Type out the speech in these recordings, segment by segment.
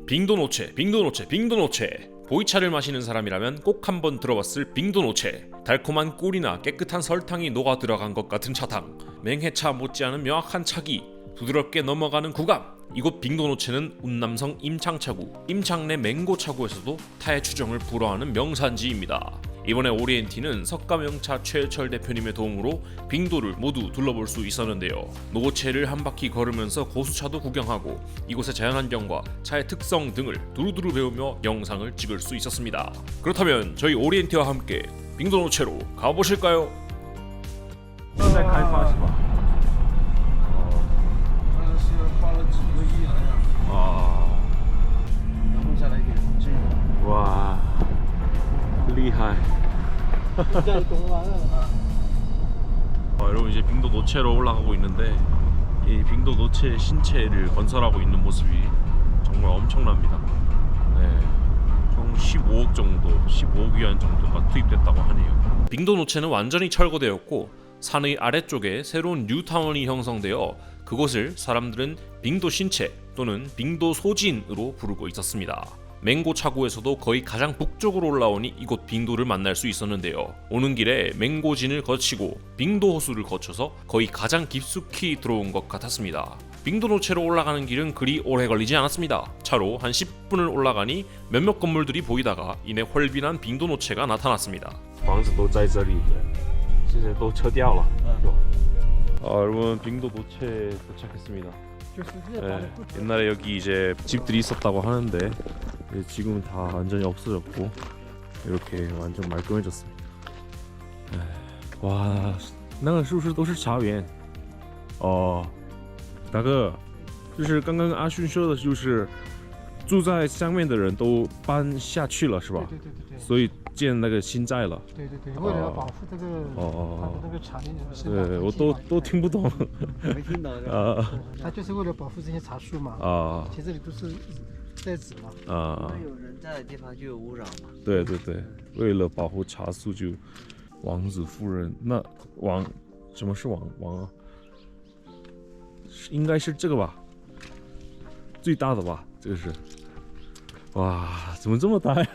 빙도노체, 빙도노체, 빙도노체. 보이차를 마시는 사람이라면 꼭 한번 들어봤을 빙도노체. 달콤한 꿀이나 깨끗한 설탕이 녹아 들어간 것 같은 차탕. 맹해차 못지않은 명확한 차기. 부드럽게 넘어가는 구감. 이곳 빙도노체는 운남성 임창차구, 임창내 맹고차구에서도 타의 추정을 불허하는 명산지입니다. 이번에 오리엔티는 석가명차 최철 대표님의 도움으로 빙도를 모두 둘러볼 수 있었는데요. 노고체를 한 바퀴 걸으면서 고수차도 구경하고 이곳의 자연환경과 차의 특성 등을 두루두루 배우며 영상을 찍을 수 있었습니다. 그렇다면 저희 오리엔티와 함께 빙도노체로 가보실까요? 正在开发是吧？是花了几个亿了呀，啊，弄下来给这个哇，厉害！ 盖公完了。 여러분 이제 빙도 노체로 올라가고 있는데 이 빙도 노체 신체를 건설하고 있는 모습이 정말 엄청납니다. 네, 총 15억 정도, 15억 위안 정도가 투입됐다고 하네요. 빙도 노체는 완전히 철거되었고 산의 아래쪽에 새로운 뉴타운이 형성되어 그곳을 사람들은 빙도 신체 또는 빙도 소진으로 부르고 있었습니다. 맹고 차구에서도 거의 가장 북쪽으로 올라오니 이곳 빙도를 만날 수 있었는데요. 오는 길에 맹고진을 거치고 빙도 호수를 거쳐서 거의 가장 깊숙이 들어온 것 같았습니다. 빙도 노체로 올라가는 길은 그리 오래 걸리지 않았습니다. 차로 한 10분을 올라가니 몇몇 건물들이 보이다가 이내 헐빈한 빙도 노체가 나타났습니다. 房子都在这里，现在都撤掉了。여러분 빙도 노체 도착했습니다. 네, 옛날에 여기 이제 집들이 있었다고 하는데 지금은 다 완전히 없어졌고 이렇게 완전 말끔해졌습니다. 와, 那个是不是都是茶园？哦，大哥，就是刚刚阿勋说的，就是住在上面的人都搬下去了，是吧？对对对对。所以建那个新寨了。对对对，为了要保护这个它的那个茶林生长对，我环境嘛都听不懂。没听懂的。啊它就是为了保护这些茶树嘛。啊其实这里都是在纸嘛。啊！有人在的地方就有污染嘛。对对对，为了保护茶树就王子夫人那王什么是王啊？应该是这个吧，最大的吧，这个是。哇，怎么这么大呀？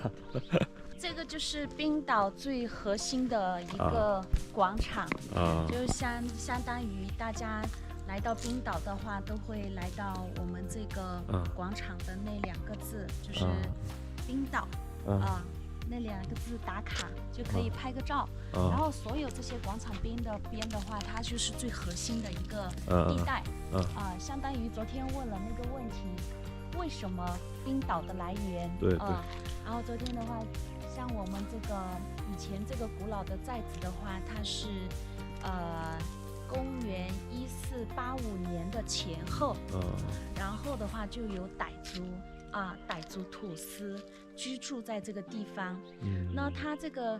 这个就是冰岛最核心的一个广场，啊就相当于大家来到冰岛的话，都会来到我们这个广场的那2个字，就是冰岛那2个字打卡就可以拍个照。然后所有这些广场边的话，它就是最核心的一个地带相当于昨天问了那个问题，为什么冰岛的来源？对对。然后昨天的话，像我们这个以前这个古老的寨子的话，它是公元1485年的前后，然后的话就有傣族土司居住在这个地方。那它这个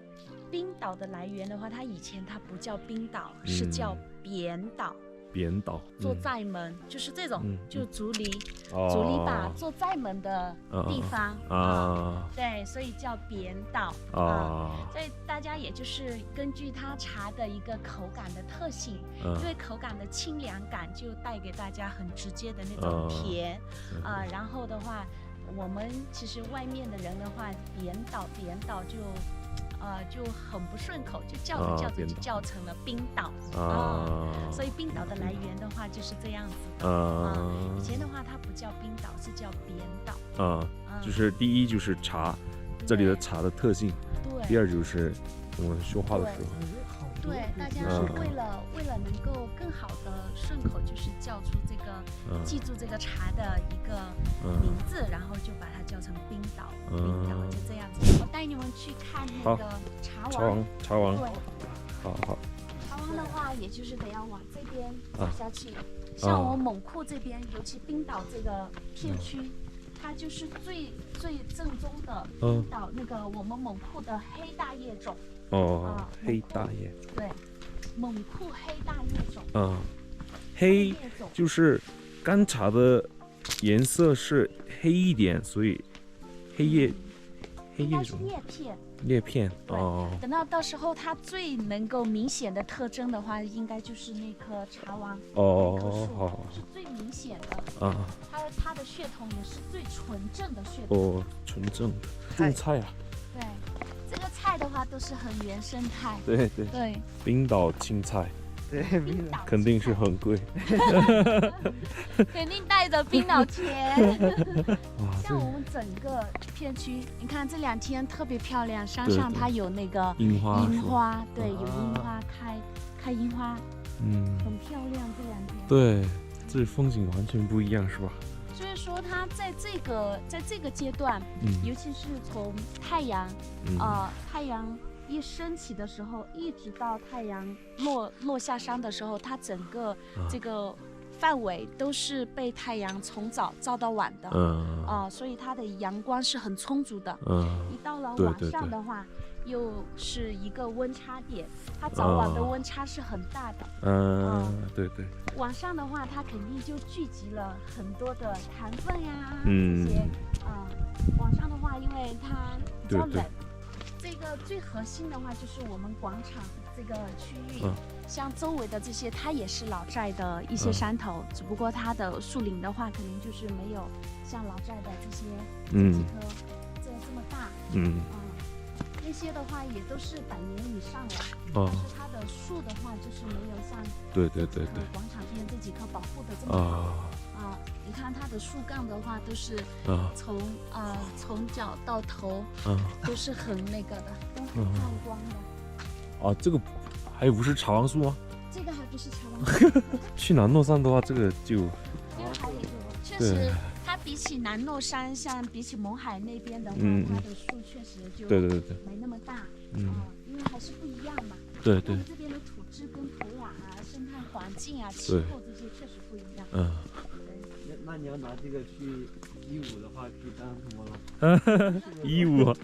冰岛的来源的话，它以前它不叫冰岛，是叫扁岛。扁岛做寨门就是这种，就竹篱笆做寨门的地方对，所以叫扁岛所以大家也就是根据它茶的一个口感的特性，因为口感的清凉感就带给大家很直接的那种甜然后的话，我们其实外面的人的话，扁岛就很不顺口，就叫着就叫成了冰岛所以冰岛的来源的话就是这样子以前的话它不叫冰岛，是叫扁岛就是第一就是茶，这里的茶的特性，对，第二就是我们说话的时候，对，大家是为了能够更好的顺口，就是叫出这个记住这个茶的一个名字，然后就把它叫成冰岛，就这样子。我带你们去看那个茶王。对，好。茶王的话，也就是得要往这边走下去。像我蒙库这边，尤其冰岛这个片区，它就是最正宗的冰岛那个我们蒙库的黑大叶种。黑大叶。对，蒙库黑大叶种。黑就是干茶的颜色是黑一点，所以黑黑应该是叶种叶片。叶片对哦等到时候它最能够明显的特征的话，应该就是那棵茶王那棵哦树好是最明显的。啊它的血统也是最纯正的血统。哦纯正的种菜啊，对，这个菜的话都是很原生态。对对，对，冰岛青菜对，冰岛肯定是很贵肯定带着冰岛钱。哇，像我们整个片区，你看这2天特别漂亮，山对对上它有那个樱花樱是吧花，对，有樱花开樱花，嗯很漂亮。这2天。对，这风景完全不一样是吧？所以说它在这个阶段，尤其是从太阳一升起的时候，一直到太阳落下山的时候，它整个这个范围都是被太阳从早照到晚的。所以它的阳光是很充足的。一到了晚上的话，又是一个温差点，它早晚的温差是很大的。对对。晚上的话，它肯定就聚集了很多的糖分呀，嗯这些。晚上的话，因为它比较冷。对这个最核心的话就是我们广场这个区域，像周围的这些，它也是老寨的一些山头，只不过它的树林的话，肯定就是没有像老寨的这些几棵这么大。那些的话也都是100年以上了，但是它的树的话就是没有像对广场边这几棵保护的这么好。你看它的树干的话，都是从脚到头，都是很那个的，都很泛光的。这个还不是茶王树吗？这个还不是茶王树。去南诺山的话，这个就这个还有一个，确实它比起南诺山，像比起勐海那边的话，它的树确实就没那么大。因为还是不一样嘛。对。我们这边的土质跟土壤啊、生态环境啊、气候这些确实不一样。那你要拿这个去义乌的话，可以当什么了？义乌啊，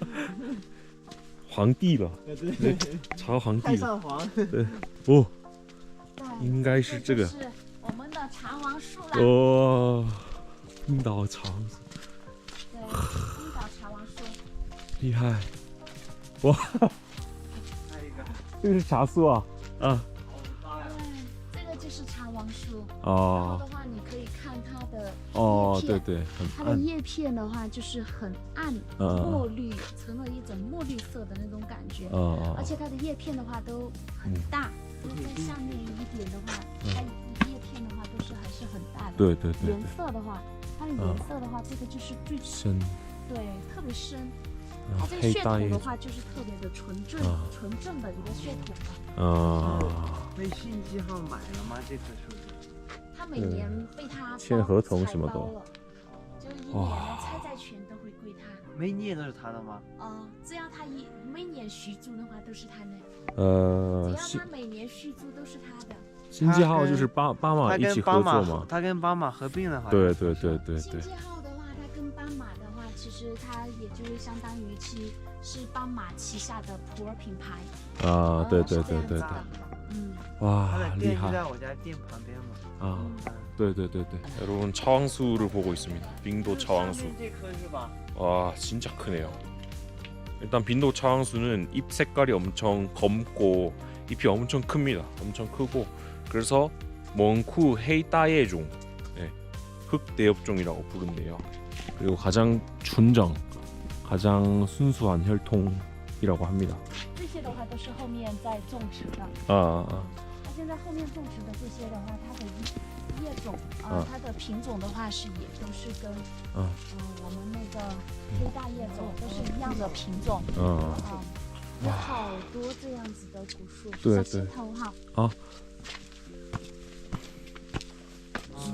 皇帝了，对，朝皇帝。太上皇。对，应该是这个。是我们的茶王树啦。冰岛茶王树。对，冰岛茶王树。厉害！哇，这个是茶树啊。这个就是茶王树。然后的话，你可以看它的对，它的叶片的话就是很暗，墨绿，成了一种墨绿色的那种感觉。而且它的叶片的话都很大，就是在下面一点的话，它叶片的话都是还是很大的。对。颜色的话，它的颜色的话，这个就是最深，对，特别深。它这个血统的话，就是特别的纯正的一个血统。被信记号买了吗？这棵树？它每年被它签合同什么的，就1年的采摘权都会归它。每年都是他的吗？只要它每年续租的话都是他的。只要它每年续租都是他的。新记号就是巴马一起合作嘛？他跟巴马合并了，好像。对。新记号的话，它跟斑马的话，其实它也就是相当于是斑马旗下的普洱品牌。对。他的哇，厉店就害！在我家店旁边嘛。对。여러분 차왕수를 보고 있습니다. 빙도 차왕수. 这棵是吧？와, 진짜 크네요. 일단 빙도 차왕수는 잎 색깔이 엄청 검고 잎이 엄청 큽니다. 엄청 크고 그래서 멍쿠 헤이따예종, 흑대엽종이라고 부른대요. 그리고 가장纯正, 가장 순수한 혈통이라고 합니다. 这些的话都是后面在种植的。它现在后面种植的这些的话，它的叶种它的品种的话也都是跟我们那个黑大叶种都是一样的品种。有好多这样子的古树，小心头哈。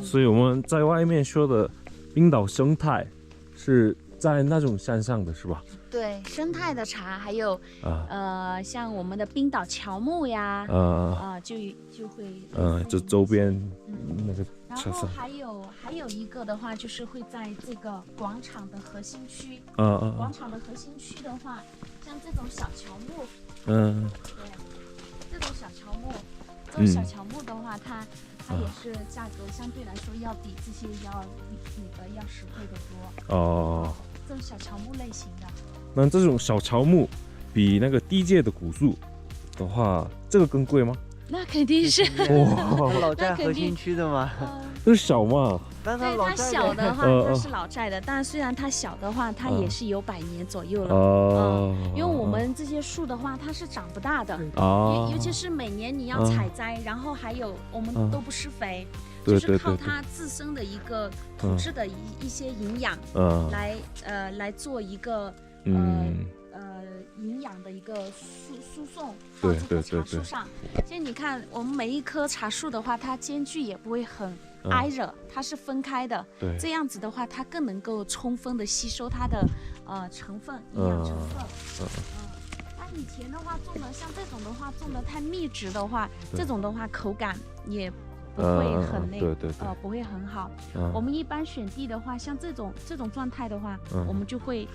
所以我们在外面说的冰岛生态是在那种山上的是吧？对，生态的茶，还有像我们的冰岛乔木呀，就会就周边那个。然后还有一个的话，就是会在这个广场的核心区。广场的核心区的话，像这种小乔木，对，这种小乔木，的话，它也是价格相对来说要比这些要实惠的多。这种小乔木类型的。那这种小乔木比那个低阶的古树的话，这个更贵吗？那肯定是。哇，老寨核心区的嘛，这是小嘛？但对，它小的话，它是老寨的，但虽然它小的话，它也是有100年左右了。因为我们这些树的话，它是长不大的，尤其是每年你要采摘，然后还有我们都不施肥，就是靠它自身的一个土质的一些营养，来做一个营养的一个输送到这个茶树上。其实你看，我们每一棵茶树的话，它间距也不会很挨着，它是分开的。对，这样子的话，它更能够充分的吸收它的成分，营养成分。那以前的话种的像这种的话，种的太密植的话，这种的话口感也不会很不会很好。我们一般选地的话，像这种状态的话，我们就会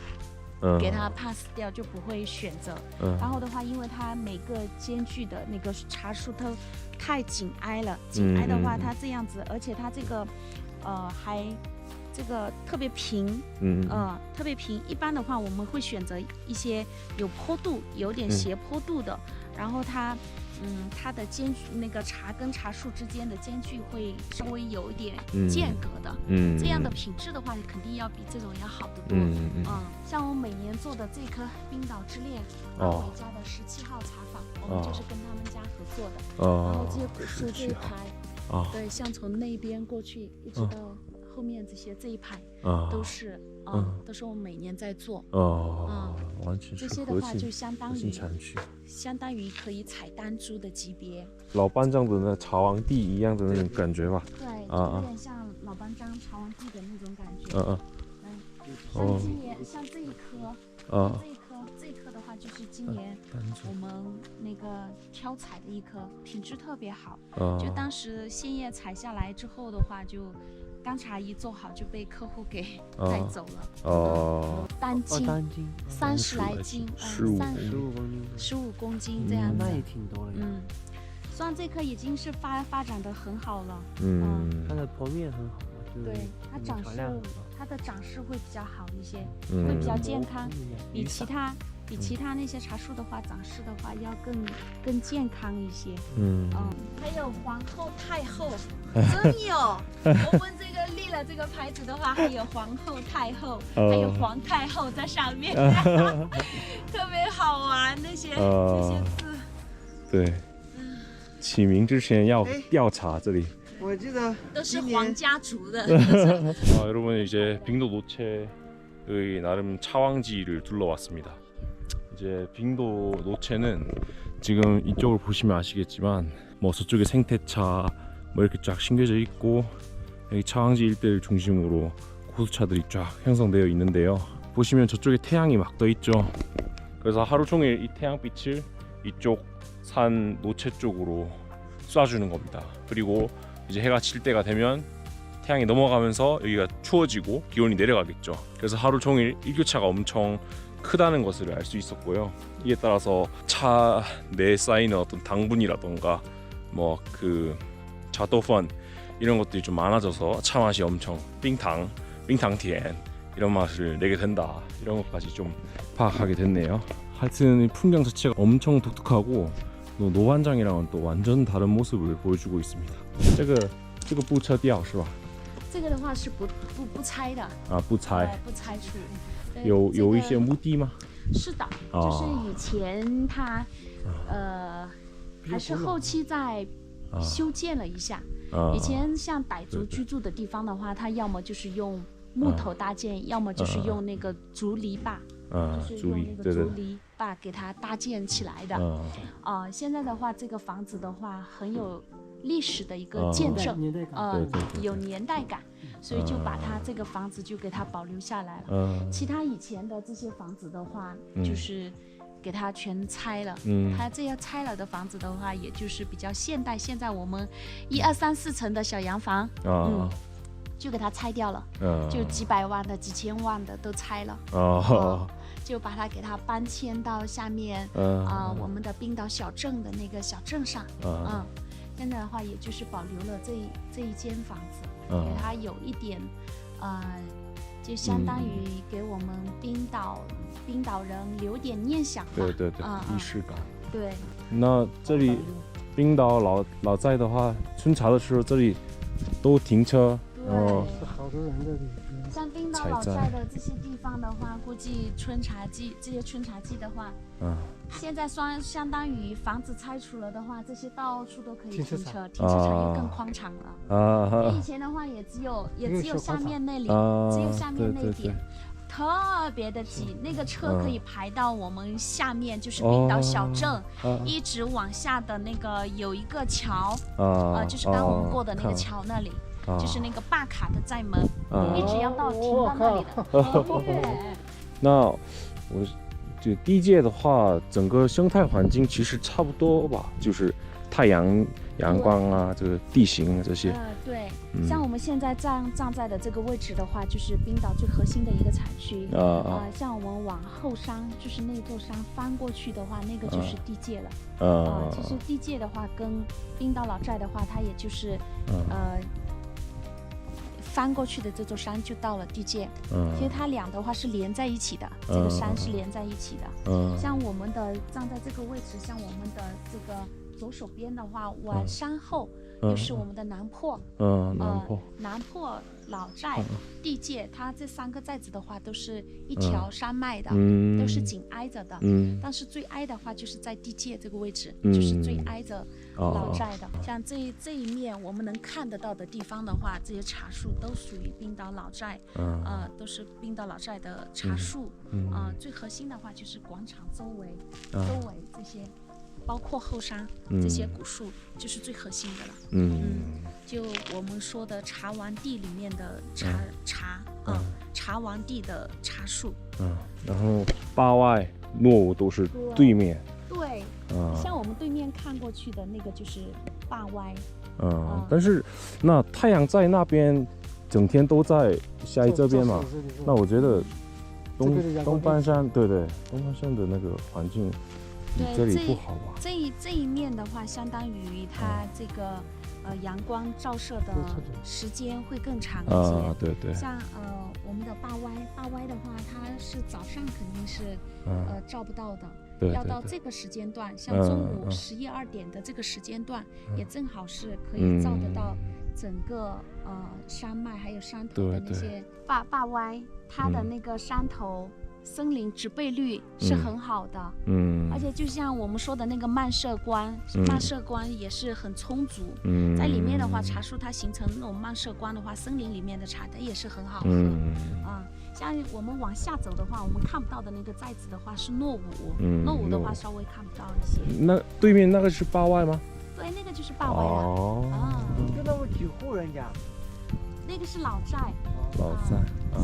给它 pass 掉，就不会选择。然后的话，因为它每个间距的那个茶树都太紧挨了，紧挨的话，它这样子，而且它这个还这个特别平，特别平。一般的话，我们会选择一些有坡度、有点斜坡度的，然后它的那个茶跟茶树之间的间距会稍微有一点间隔的，这样的品质的话，肯定要比这种要好得多。像我每年做的这棵冰岛之恋，阿伟家的17号茶坊，我们就是跟他们家合作的。然后这些古树这一排，对，像从那边过去一直到后面这一排，都是我们每年在做。完全是这些的话就相当于可以采单株的级别。老班章的那茶王地一样的那种感觉吧？对，有点像老班章茶王地的那种感觉。像今年像这一棵，这一棵的话就是今年我们那个挑采的一棵，品质特别好。就当时鲜叶采下来之后的话，就刚茶一做好就被客户给带走了。单斤30来斤，15公斤这样子。那也挺多的。虽然这棵已经是发展的很好了。它的剖面很好。对，它的长势会比较好一些，会比较健康，比其他那些茶树的话，长势的话要更健康一些。还有皇后太后，真有。我们这个立了这个牌子的话，还有皇后太后，还有皇太后在上面，特别好玩那些字。对，起名之前要调查这里。我记得都是皇家族的。여러분 이제 빙도 노체의 나름 차왕지를 둘러왔습니다. 이제 빙도 노체는 지금 이쪽을 보시면 아시겠지만 뭐 저쪽에 생태차 뭐 이렇게 쫙 심겨져 있고 여기 차왕지 일대를 중심으로 고수차들이 쫙 형성되어 있는데요. 보시면 저쪽에 태양이 막 떠 있죠. 그래서 하루 종일 이 태양빛을 이쪽 산 노체 쪽으로 쏴주는 겁니다. 그리고 이제 해가 질 때가 되면 태양이 넘어가면서 여기가 추워지고 기온이 내려가겠죠. 그래서 하루 종일 일교차가 엄청 크다는 것을 알 수 있었고요. 이에 따라서 차 내에 쌓이는 어떤 당분이라던가 뭐 그 자도펀 이런 것들이 좀 많아져서 차 맛이 엄청 빙탕티엔 이런 맛을 내게 된다. 이런 것까지 좀 파악하게 됐네요. 하여튼 이 풍경 자체가 엄청 독특하고 노반장이랑은 또 완전 다른 모습을 보여주고 있습니다. 这个不撤掉是吧？这个的话是不拆的。不拆除。有一些目的吗？是的，就是以前它还是后期在修建了一下。以前像傣族居住的地方的话，它要么就是用木头搭建，要么就是用那个竹篱笆。就是用那个竹篱笆给它搭建起来的。现在的话，这个房子的话很有历史的一个见证，有年代感，所以就把它这个房子就给它保留下来了。其他以前的这些房子的话，就是给它全拆了。它这样拆了的房子的话，也就是比较现代。现在我们1、2、3、4层的小洋房，就给它拆掉了，就几百万的、几千万的都拆了。就把它给它搬迁到下面我们的冰岛小镇的那个小镇上。现在的话，也就是保留了这一间房子，给它有一点就相当于给我们冰岛人留点念想吧。对对对，仪式感。对。那这里冰岛老寨的话，春茶的时候这里都停车，然后是好多人的地方。像冰岛老寨的这些地方的话，估计春茶季这些春茶季的话，现在相当于房子拆除了的话，这些到处都可以停车，停车场又更宽敞了。以前的话也只有下面那里，只有下面那一点。特别的挤，那个车可以排到我们下面，就是冰岛小镇，一直往下的那个有一个桥，就是刚我们过的那个桥那里，就是那个巴卡的寨门，一直要到停到那里的。那我就第一届的话，整个生态环境其实差不多吧，就是太阳光啊，这个地形啊这些。对，像我们现在站在的这个位置的话，就是冰岛最核心的一个产区。像我们往后山，就是那座山翻过去的话，那个就是地界了。其实地界的话，跟冰岛老寨的话，它也就是翻过去的这座山就到了地界。其实它俩的话是连在一起的，这个山是连在一起的。像我们的站在这个位置，像我们的这个左手边的话，往山后就是我们的南坡。南坡老寨、地界，它这3个寨子的话都是一条山脉的，都是紧挨着的。但是最挨的话就是在地界这个位置，就是最挨着老寨的。像这一面我们能看得到的地方的话，这些茶树都属于冰岛老寨，都是冰岛老寨的茶树。最核心的话就是广场周围这些。包括后山这些古树，就是最核心的了。就我们说的茶王地里面的茶王地的茶树。然后坝外诺武都是对面。对，像我们对面看过去的那个就是坝外。但是那太阳在那边整天都在下这边嘛，那我觉得东半山，对，东半山的那个环境。这里不好吧？这一面的话，相当于它这个阳光照射的时间会更长一些。对。像我们的坝歪的话，它是早上肯定是照不到的，要到这个时间段，像中午11、2点的这个时间段，也正好是可以照得到整个山脉还有山头的那些坝歪，它的那个山头。森林植被率是很好的，而且就像我们说的那个漫射光也是很充足，在里面的话，茶树它形成那种漫射光的话，森林里面的茶它也是很好喝。像我们往下走的话，我们看不到的那个寨子的话是诺武，诺武的话稍微看不到一些。那对面那个是坝外吗？对，那个就是坝外了。就那么几户人家。那个是老寨，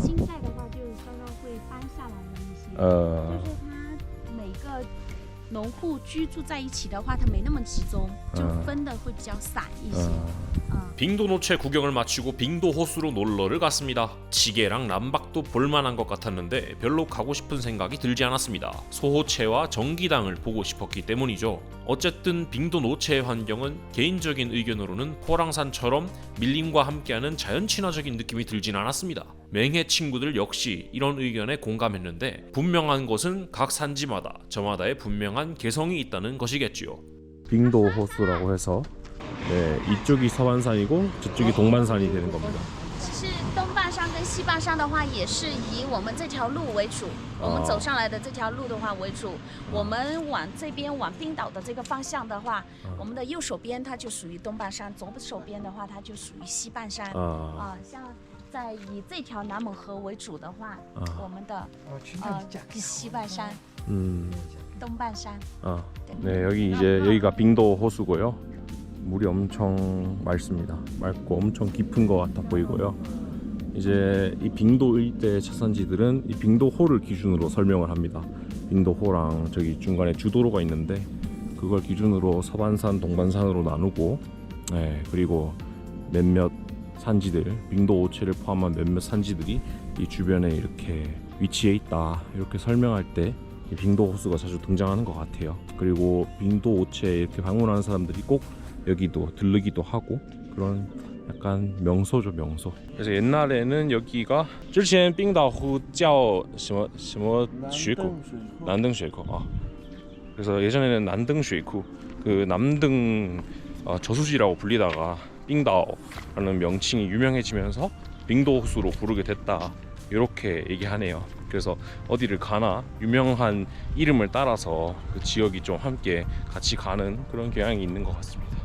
新寨的话就稍稍会搬下来的一些，就是它每个农户居住在一起的话，它没那么集中，就分的会比较散一些。빙도노체 구경을 마치고 빙도 호수로 놀러를 갔습니다. 지게랑 람박도 볼만한 것 같았는데 별로 가고 싶은 생각이 들지 않았습니다. 소호체와 전기당을 보고 싶었기 때문이죠. 어쨌든 빙도 노체의 환경은 개인적인 의견으로는 포랑산처럼 밀림과 함께하는 자연 친화적인 느낌이 들진 않았습니다. 맹해 친구들 역시 이런 의견에 공감했는데 분명한 것은 각 산지마다 저마다의 분명한 개성이 있다는 것이겠지요. 빙도 호수라고 해서 네, 이쪽이 서반산이고 저쪽이 동반산이 되는 겁니다. 其实东半山跟西半山的话，也是以我们这条路为主，我们走上来的这条路的话为主。我们往这边往冰岛的这个方向的话，我们的右手边它就属于东半山，左手边的话它就属于西半山。像在以这条南蒙河为主的话，我们的西半山，东半山。네, 여기가 빙도 호수고요. 물이 엄청 맑습니다. 맑고 엄청 깊은 것 같아 보이고요. 이제 이 빙도 일대 차산지들은 이 빙도호를 기준으로 설명을 합니다. 빙도호랑 저기 중간에 주도로가 있는데 그걸 기준으로 서반산, 동반산으로 나누고, 네, 그리고 몇몇 산지들, 빙도 오체를 포함한 몇몇 산지들이 이 주변에 이렇게 위치해 있다, 이렇게 설명할 때 이 빙도 호수가 자주 등장하는 것 같아요. 그리고 빙도 오체에 이렇게 방문하는 사람들이 꼭 여기도 들르기도 하고 그런 약간 명소죠, 명소. 그래서 옛날에는 여기가 之前冰岛湖叫什么什么水库? 난등水库. 그래서 예전에는 난등水库, 그 남등 저수지라고 불리다가 빙다오라는 명칭이 유명해지면서 빙도 호수로 부르게 됐다. 이렇게 얘기하네요. 그래서 어디를 가나 유명한 이름을 따라서 그 지역이 좀 함께 같이 가는 그런 경향이 있는 것 같습니다.